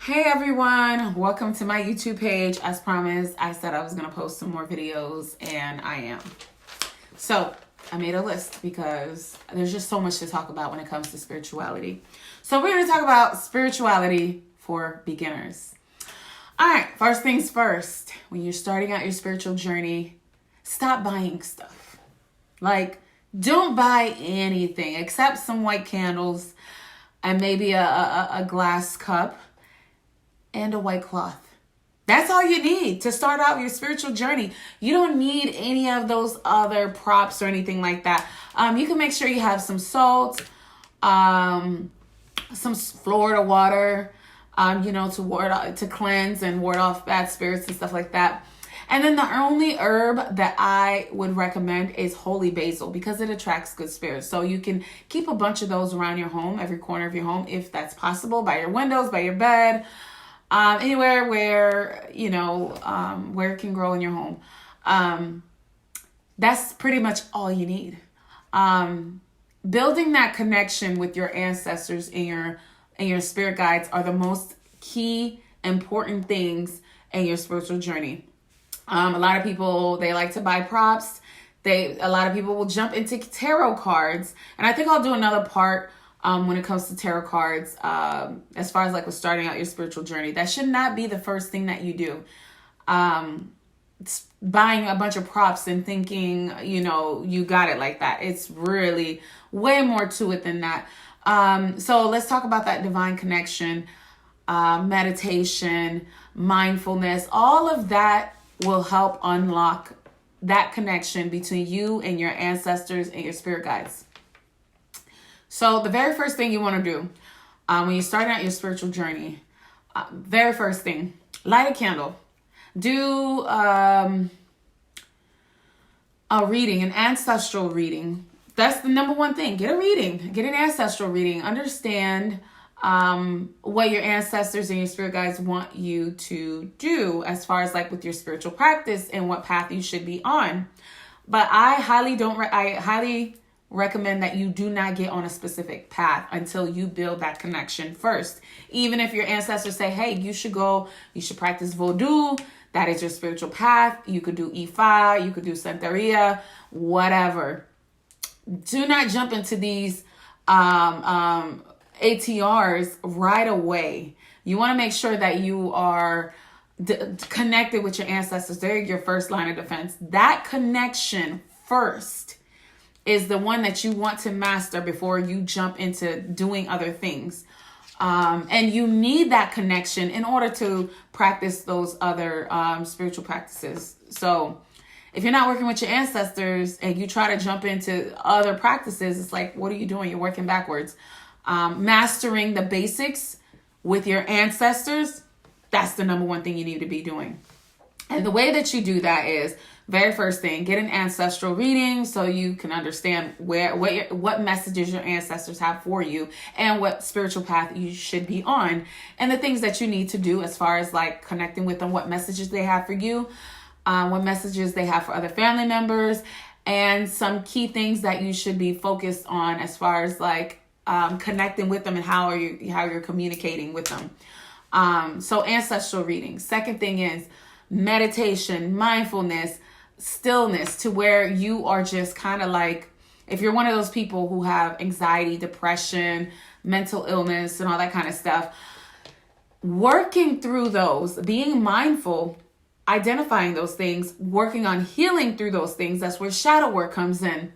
Hey everyone, welcome to my YouTube page. As promised, I said I was going to post some more videos, and I am. So I made a list because there's just so much to talk about when it comes to spirituality. So we're going to talk about spirituality for beginners. All right, first things first, when you're starting out your spiritual journey, stop buying stuff. Like, don't buy anything except some white candles and maybe a glass cup and a white cloth. That's all you need to start out your spiritual journey. You don't need any of those other props or anything like that. You can make sure you have some salt, some Florida water, to cleanse and ward off bad spirits and stuff like that. And then the only herb that I would recommend is holy basil because it attracts good spirits. So you can keep a bunch of those around your home, every corner of your home, if that's possible, by your windows, by your bed, anywhere where, where it can grow in your home. That's pretty much all you need. Building that connection with your ancestors and your spirit guides are the most key, important things in your spiritual journey. A lot of people, they like to buy props. A lot of people will jump into tarot cards. And I think I'll do another part when it comes to tarot cards, as far as like with starting out your spiritual journey. That should not be the first thing that you do. Buying a bunch of props and thinking, you got it like that. It's really way more to it than that. So let's talk about that divine connection, meditation, mindfulness. All of that will help unlock that connection between you and your ancestors and your spirit guides. So the very first thing you want to do when you're starting out your spiritual journey, very first thing, light a candle. Do a reading, an ancestral reading. That's the number one thing. Get a reading. Get an ancestral reading. Understand what your ancestors and your spirit guides want you to do as far as like with your spiritual practice and what path you should be on. But I highly recommend that you do not get on a specific path until you build that connection first. Even if your ancestors say, hey, you should practice voodoo. That is your spiritual path. You could do Ifa, you could do Santeria, whatever. Do not jump into these ATRs right away. You want to make sure that you are connected with your ancestors. They're your first line of defense. That connection first is the one that you want to master before you jump into doing other things. And you need that connection in order to practice those other spiritual practices. So if you're not working with your ancestors and you try to jump into other practices, it's like, what are you doing? You're working backwards. Mastering the basics with your ancestors, that's the number one thing you need to be doing. And the way that you do that is, very first thing, get an ancestral reading so you can understand what messages your ancestors have for you and what spiritual path you should be on and the things that you need to do as far as like connecting with them, what messages they have for you, what messages they have for other family members, and some key things that you should be focused on as far as like connecting with them and how you're communicating with them. So ancestral reading. Second thing is meditation, mindfulness, stillness, to where you are just kind of like, if you're one of those people who have anxiety, depression, mental illness, and all that kind of stuff, working through those, being mindful, identifying those things, working on healing through those things, that's where shadow work comes in.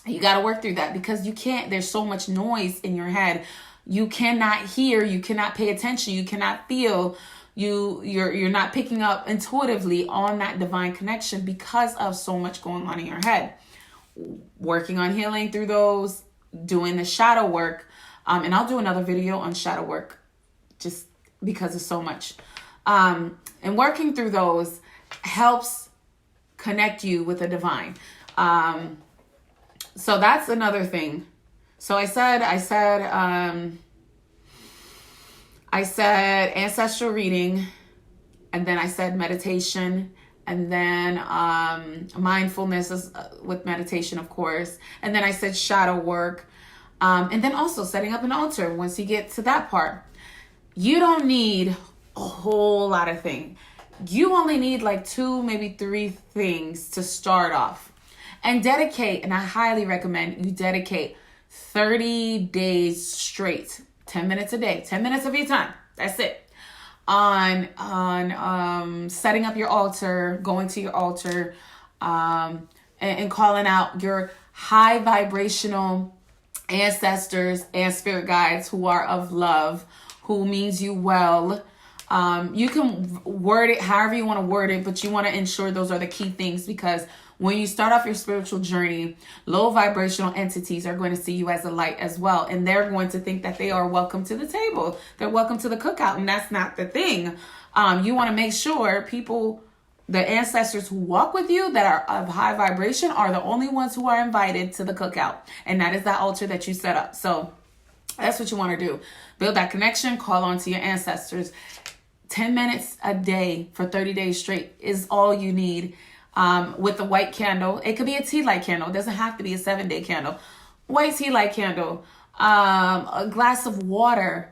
You got to work through that because there's so much noise in your head. You cannot hear, you cannot pay attention, you cannot feel, you're not picking up intuitively on that divine connection because of so much going on in your head. Working on healing through those, doing the shadow work. And I'll do another video on shadow work just because of so much. And working through those helps connect you with the divine. So that's another thing. So I said ancestral reading, and then I said meditation, and then mindfulness is, with meditation, of course. And then I said shadow work, and then also setting up an altar once you get to that part. you don't need a whole lot of things. You only need like 2, maybe 3 things to start off. And dedicate, and I highly recommend you dedicate 30 days straight, 10 minutes a day, 10 minutes of your time. That's it. On setting up your altar, going to your altar, and calling out your high vibrational ancestors and spirit guides who are of love, who means you well. You can word it however you want to word it, but you want to ensure those are the key things, because when you start off your spiritual journey, low vibrational entities are going to see you as a light as well. And they're going to think that they are welcome to the table. They're welcome to the cookout. And that's not the thing. You want to make sure people, the ancestors who walk with you that are of high vibration, are the only ones who are invited to the cookout. And that is that altar that you set up. So that's what you want to do. Build that connection, call on to your ancestors. 10 minutes a day for 30 days straight is all you need. With the white candle. It could be a tea light candle. It doesn't have to be a 7-day candle. White tea light candle. A glass of water,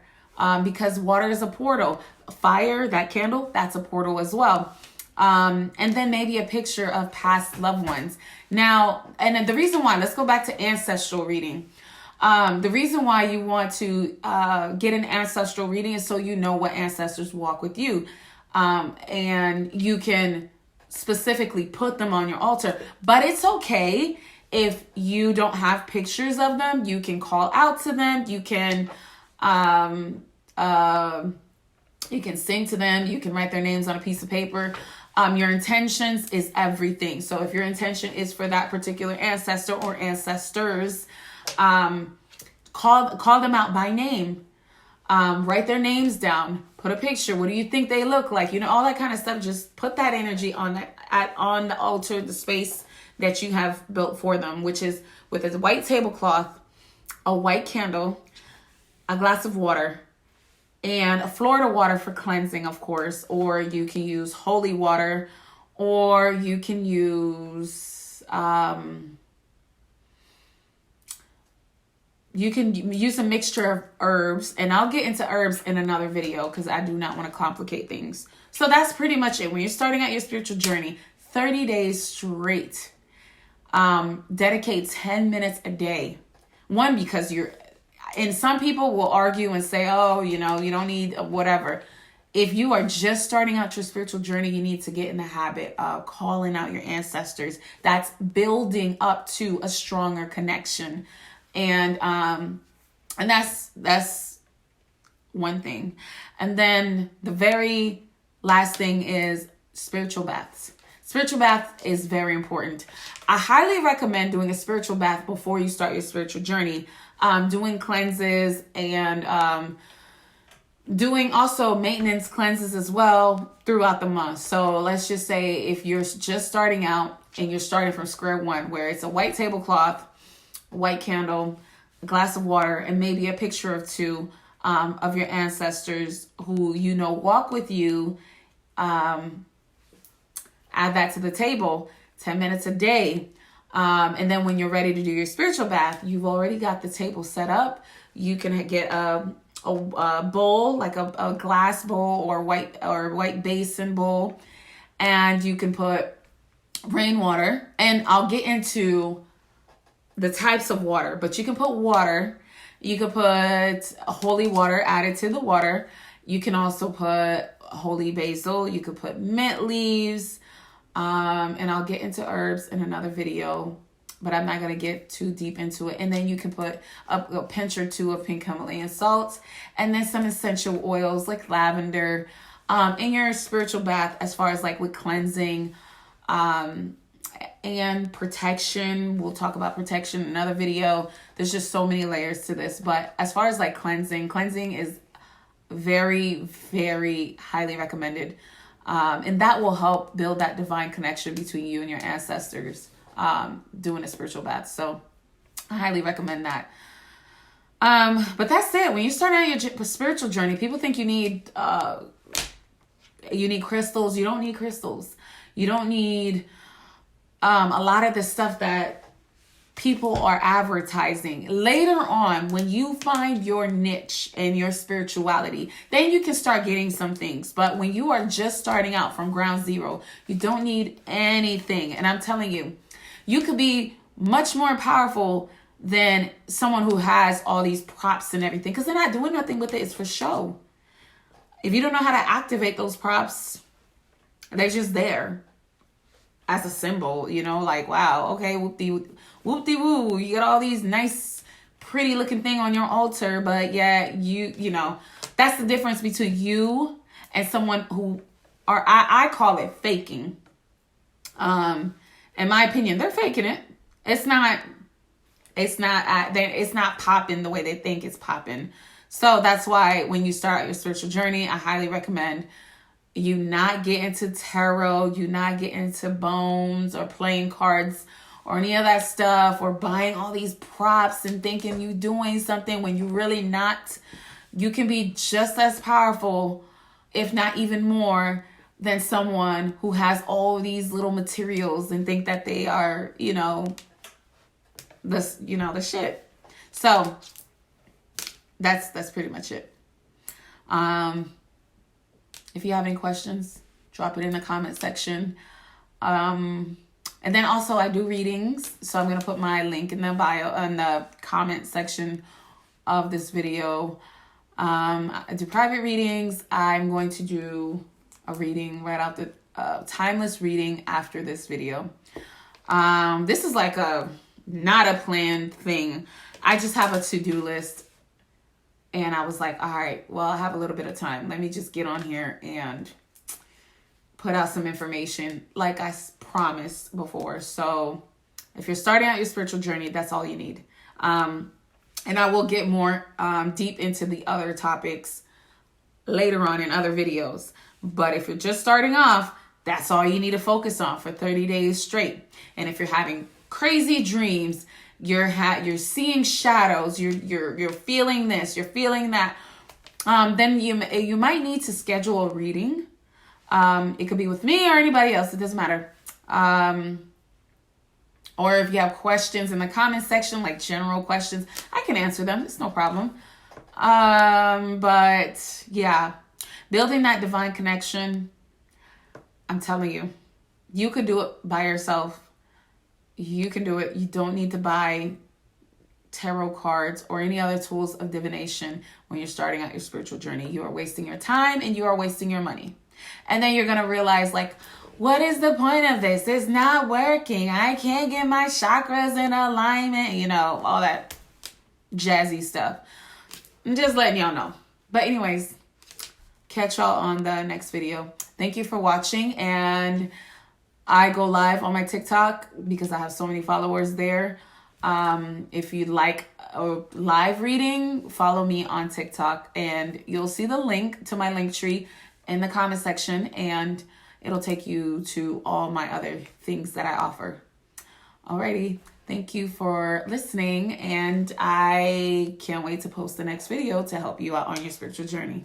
because water is a portal. Fire, that candle, that's a portal as well. And then maybe a picture of past loved ones. Now, and the reason why, let's go back to ancestral reading. The reason why you want to get an ancestral reading is so you know what ancestors walk with you. And you can specifically put them on your altar. But it's okay if you don't have pictures of them. You can call out to them. You can sing to them. You can write their names on a piece of paper. Your intentions is everything. So if your intention is for that particular ancestor or ancestors, call them out by name. Write their names down. Put a picture. What do you think they look like? All that kind of stuff. Just put that energy on the altar, the space that you have built for them, which is with a white tablecloth, a white candle, a glass of water, and a Florida water for cleansing, of course. Or you can use holy water, or you can use a mixture of herbs, and I'll get into herbs in another video because I do not want to complicate things. So that's pretty much it. When you're starting out your spiritual journey, 30 days straight, dedicate 10 minutes a day. One, because and some people will argue and say, oh, you don't need whatever. If you are just starting out your spiritual journey, you need to get in the habit of calling out your ancestors. That's building up to a stronger connection. And that's one thing. And then the very last thing is spiritual baths. Spiritual bath is very important. I highly recommend doing a spiritual bath before you start your spiritual journey. Doing cleanses and doing also maintenance cleanses as well throughout the month. So let's just say if you're just starting out and you're starting from square one, where it's a white tablecloth, white candle, a glass of water, and maybe a picture of 2 of your ancestors who walk with you. Add that to the table, 10 minutes a day. And then when you're ready to do your spiritual bath, you've already got the table set up. You can get a bowl, like a glass bowl or white basin bowl, and you can put rainwater. And I'll get into the types of water, but you can put water. You can put holy water added to the water. You can also put holy basil. You could put mint leaves. And I'll get into herbs in another video, but I'm not going to get too deep into it. And then you can put a pinch or 2 of pink Himalayan salt, and then some essential oils like lavender, in your spiritual bath, as far as like with cleansing, and protection. We'll talk about protection in another video. There's just so many layers to this, but as far as like cleansing is very, very highly recommended. And that will help build that divine connection between you and your ancestors, doing a spiritual bath. So I highly recommend that. But that's it. When you start out your spiritual journey, people think you need crystals. You don't need crystals. You don't need a lot of the stuff that people are advertising. Later on, when you find your niche and your spirituality, then you can start getting some things. But when you are just starting out from ground zero, you don't need anything. And I'm telling you, you could be much more powerful than someone who has all these props and everything, because they're not doing nothing with it. It's for show. If you don't know how to activate those props, they're just there as a symbol, you know, like, wow, okay, whoop-de-woo, you got all these nice, pretty looking thing on your altar, but yeah, you know, that's the difference between you and someone who are, I call it faking. In my opinion, they're faking it. It's not popping the way they think it's popping. So that's why when you start your spiritual journey, I highly recommend you not get into tarot, you not get into bones or playing cards or any of that stuff, or buying all these props and thinking you doing something when you really not. You can be just as powerful, if not even more, than someone who has all these little materials and think that they are, you know, the shit. So that's pretty much it. If you have any questions, drop it in the comment section. And then also I do readings. So I'm going to put my link in the bio, in the comment section of this video. I do private readings. I'm going to do a reading right out the timeless reading after this video. This is like not a planned thing. I just have a to-do list. And I was like, all right, well, I have a little bit of time. Let me just get on here and put out some information like I promised before. So if you're starting out your spiritual journey, that's all you need. And I will get more deep into the other topics later on in other videos. But if you're just starting off, that's all you need to focus on for 30 days straight. And if you're having crazy dreams, you're seeing shadows, you're feeling this, you're feeling that, then you might need to schedule a reading. It could be with me or anybody else, it doesn't matter. Or if you have questions in the comment section, like general questions, I can answer them, it's no problem. But yeah, building that divine connection, I'm telling you, you could do it by yourself. You can do it. You don't need to buy tarot cards or any other tools of divination when you're starting out your spiritual journey. You are wasting your time and you are wasting your money. And then you're going to realize, like, what is the point of this? It's not working. I can't get my chakras in alignment, you know, all that jazzy stuff. I'm just letting y'all know. But anyways, catch y'all on the next video. Thank you for watching. And I go live on my TikTok because I have so many followers there. If you'd like a live reading, follow me on TikTok and you'll see the link to my link tree in the comment section, and it'll take you to all my other things that I offer. Alrighty. Thank you for listening, and I can't wait to post the next video to help you out on your spiritual journey.